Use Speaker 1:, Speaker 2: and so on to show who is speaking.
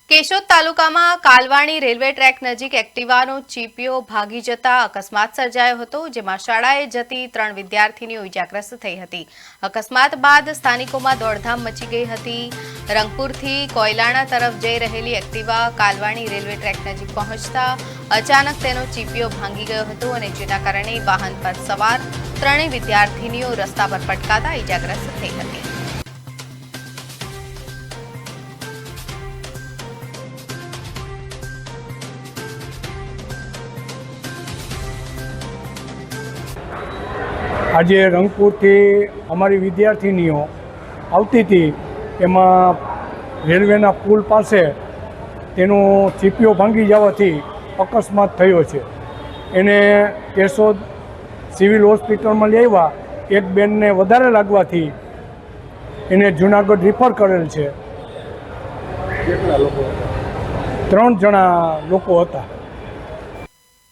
Speaker 1: કેશોદ તાલુકામાં Kalvani railway track નજીક એક્ટિવાનો ચીપિયો ભાગી જતા અકસ્માત સર્જાયો હતો, જેમાં શાળાએ જતી 3 વિદ્યાર્થીનીઓ ઇજાગ્રસ્ત થઈ હતી। અકસ્માત બાદ સ્થાનિકોમાં દોડધામ મચી ગઈ હતી। રંગપુરથી કોયલાણા તરફ જઈ રહેલી એક્ટિવા કાલવાણી રેલવે ટ્રેક નજીક પહોંચતા અચાનક તેનો ચીપિયો ભાંગી ગયો હતો અને જેના કારણે વાહન પર સવાર 3 વિદ્યાર્થીનીઓ રસ્તા પર પટકાતા ઇજાગ્રસ્ત થઈ હતી।
Speaker 2: આજે રંગપુરથી અમારી વિદ્યાર્થીનીઓ આવતી હતી, એમાં રેલવેના પુલ પાસે તેનો ચીપિયો ભાંગી જવાથી અકસ્માત થયો છે। એને કેશોદ સિવિલ હોસ્પિટલમાં લઈ આવ્યા। એક બેનને વધારે લાગવાથી એને જૂનાગઢ રિફર કરેલ છે।
Speaker 3: કેટલા લોકો?
Speaker 2: 3 જણા લોકો હતા।